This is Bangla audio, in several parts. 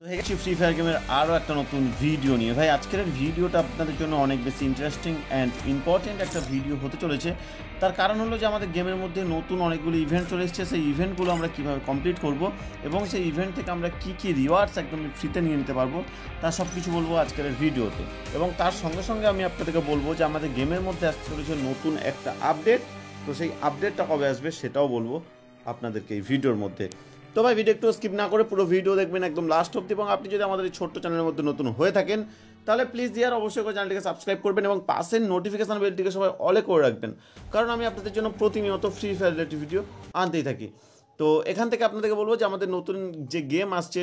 তো হেগেছি ফ্রি ফায়ার গেমের আরও একটা নতুন ভিডিও নিয়ে। ভাই আজকের ভিডিওটা আপনাদের জন্য অনেক বেশি ইন্টারেস্টিং অ্যান্ড ইম্পর্টেন্ট একটা ভিডিও হতে চলেছে। তার কারণ হলো যে আমাদের গেমের মধ্যে নতুন অনেকগুলো ইভেন্ট চলে এসেছে। সেই ইভেন্টগুলো আমরা কীভাবে কমপ্লিট করব এবং সেই ইভেন্ট থেকে আমরা কী কী রিওয়ার্ডস একদম ফ্রিতে নিয়ে নিতে পারবো তা সব কিছু বলবো আজকের ভিডিওতে। এবং তার সঙ্গে সঙ্গে আমি আপনাদেরকে বলবো যে আমাদের গেমের মধ্যে আসতে চলেছে নতুন একটা আপডেট। তো সেই আপডেটটা কবে আসবে সেটাও বলবো আপনাদেরকে এই ভিডিওর মধ্যে। তো ভাই ভিডিও একটু স্কিপ না করে পুরো ভিডিও দেখবেন একদম লাস্ট অবধি। এবং আপনি যদি আমাদের এই ছোট্ট চ্যানেলের মধ্যে নতুন হয়ে থাকেন তাহলে প্লিজ দিয়ার অবশ্যই করে চ্যানেলটিকে সাবস্ক্রাইব করবেন এবং পাশের নোটিফিকেশন বেলটিকে সবাই অলে করে রাখবেন, কারণ আমি আপনাদের জন্য প্রতিনিয়ত ফ্রি ফায়ার রিলেটেড ভিডিও আনতেই থাকি। তো এখান থেকে আপনাদেরকে বলবো যে আমাদের নতুন যে গেম আসছে,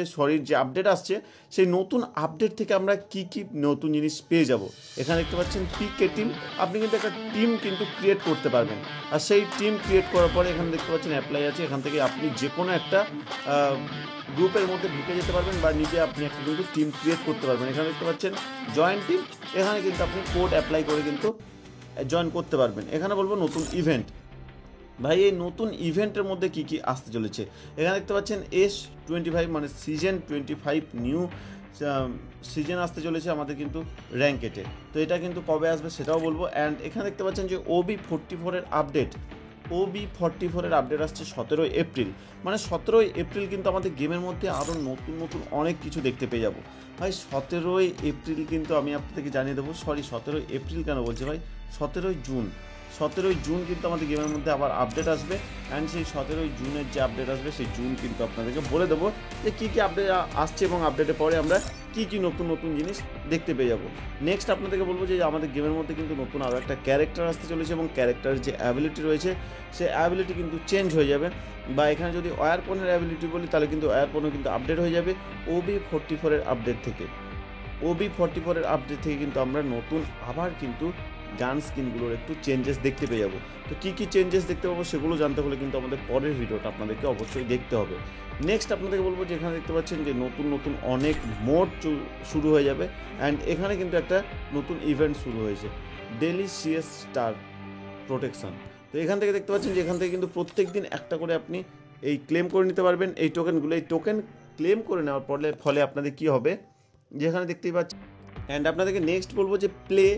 যে আপডেট আসছে, সেই নতুন আপডেট থেকে আমরা কি কি নতুন জিনিস পেয়ে যাব। এখানে দেখতে পাচ্ছেন পিকে টিম, আপনি কিন্তু একটা টিম কিন্তু ক্রিয়েট করতে পারবেন। আর সেই টিম ক্রিয়েট করার পরে এখানে দেখতে পাচ্ছেন অ্যাপ্লাই আছে, এখান থেকে আপনি যে কোনো একটা গ্রুপের মধ্যে ঢুকে যেতে পারবেন বা নিজে আপনি একটা কিন্তু টিম ক্রিয়েট করতে পারবেন। এখানে দেখতে পাচ্ছেন জয়েন টিম, এখানে কিন্তু আপনি কোড অ্যাপ্লাই করে কিন্তু জয়েন করতে পারবেন। এখানে বলবো নতুন ইভেন্ট। ভাই এই নতুন ইভেন্টের মধ্যে কি কি আসতে চলেছে, এখানে দেখতে পাচ্ছেন S25 মানে সিজন 25 নিউ সিজন আসতে চলেছে আমাদের কিন্তু র্যাঙ্কেটে। তো এটা কিন্তু কবে আসবে সেটাও বলবো। অ্যান্ড এখানে দেখতে পাচ্ছেন যে OB44 আপডেট, OB44 আপডেট আসছে 17 এপ্রিল। মানে 17 এপ্রিল কিন্তু আমাদের গেমের মধ্যে আরও নতুন নতুন অনেক কিছু দেখতে পেয়ে যাবো। ভাই 17 এপ্রিল কিন্তু আমি আপনাদেরকে জানিয়ে দেবো, 17 এপ্রিল কেন বলছি ভাই, 17 জুন কিন্তু আমাদের গেমের মধ্যে আবার আপডেট আসবে। অ্যান্ড সেই 17 জুনের যে আপডেট আসবে সেই জুন কিন্তু আপনাদেরকে বলে দেবো যে কী কী আপডেট আসছে এবং আপডেটের পরে আমরা কী কী নতুন নতুন জিনিস দেখতে পেয়ে যাবো। নেক্সট আপনাদেরকে বলবো যে আমাদের গেমের মধ্যে কিন্তু নতুন আরও একটা ক্যারেক্টার আসতে চলেছে এবং ক্যারেক্টারের যে অ্যাবিলিটি রয়েছে সেই অ্যাবিলিটি কিন্তু চেঞ্জ হয়ে যাবে। বা এখানে যদি ওয়্যারপনের অ্যাবিলিটি বলি তাহলে কিন্তু ওয়্যারপনও কিন্তু আপডেট হয়ে যাবে OB44 আপডেট থেকে। OB44 আপডেট থেকে কিন্তু আমরা নতুন আবার কিন্তু গান স্কিনগুলোর একটু চেঞ্জেস দেখতে পেয়ে যাবো। তো কী কী চেঞ্জেস দেখতে পাবো সেগুলো জানতে হলে কিন্তু আমাদের পরের ভিডিওটা আপনাদেরকে অবশ্যই দেখতে হবে। নেক্সট আপনাদেরকে বলবো যে এখানে দেখতে পাচ্ছেন যে নতুন নতুন অনেক মোড শুরু হয়ে যাবে। অ্যান্ড এখানে কিন্তু একটা নতুন ইভেন্ট শুরু হয়েছে, ডেলি CS স্টার প্রোটেকশন। তো এখান থেকে দেখতে পাচ্ছেন যে এখান থেকে কিন্তু প্রত্যেক দিন একটা করে আপনি এই ক্লেম করে নিতে পারবেন এই টোকেনগুলো। এই টোকেন ক্লেম করে নেওয়ার ফলে আপনাদের কী হবে, যেখানে দেখতেই পাচ্ছেন। অ্যান্ড আপনাদেরকে নেক্সট বলবো যে প্লে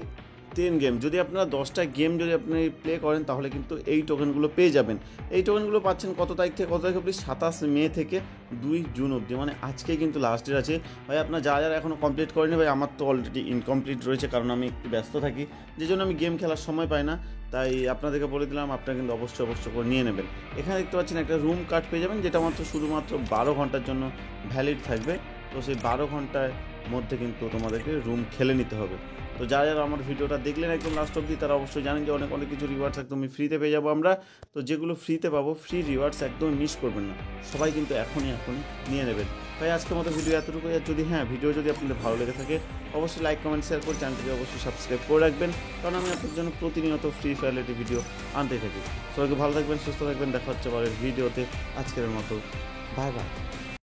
10 গেম, যদি আপনারা 10টা গেম যদি আপনি প্লে করেন তাহলে কিন্তু এই টোকেনগুলো পেয়ে যাবেন। এই টোকেনগুলো পাচ্ছেন কত তারিখ থেকে কত তারিখ অবধি, 27 মে থেকে 2 জুন অবধি। মানে আজকে কিন্তু লাস্ট ডেট আছে। ভাই আপনার যারা যারা এখনও কমপ্লিট করেনি, ভাই আমার তো অলরেডি ইনকমপ্লিট রয়েছে, কারণ আমি একটু ব্যস্ত থাকি, যে জন্য আমি গেম খেলার সময় পাই না। তাই আপনাদেরকে বলে দিলাম আপনারা কিন্তু অবশ্যই করে নিয়ে নেবেন। এখানে দেখতে পাচ্ছেন একটা রুম কার্ড পেয়ে যাবেন, যেটা শুধুমাত্র 12 ঘন্টার জন্য ভ্যালিড থাকবে। তো সেই 12 ঘন্টার মধ্যে কিন্তু তোমাদেরকে রুম খেলে নিতে হবে। তো যারা যারা আমার ভিডিওটা দেখলেন একদম লাস্ট অবধি তারা অবশ্যই জানেন যে অনেক অনেক কিছু রিওয়ার্ডস একদমই ফ্রিতে পেয়ে যাবো আমরা। তো যেগুলো ফ্রিতে পাবো, ফ্রি রিওয়ার্ডস একদমই মিস করবেন না, সবাই কিন্তু এখনই নিয়ে নেবেন। তাই আজকের মতো ভিডিও এতটুকুই। আর যদি ভিডিও যদি আপনাদের ভালো লেগে থাকে অবশ্যই লাইক কমেন্ট শেয়ার করে চ্যানেলটিকে অবশ্যই সাবস্ক্রাইব করে রাখবেন, কারণ আমি আপনাদের জন্য প্রতিনিয়ত ফ্রি ফায়ার রিলেটেড ভিডিও আনতে থাকি। সবাইকে ভালো থাকবেন, সুস্থ থাকবেন, দেখা হচ্ছে পরের ভিডিওতে। আজকের মতো বাই বাই।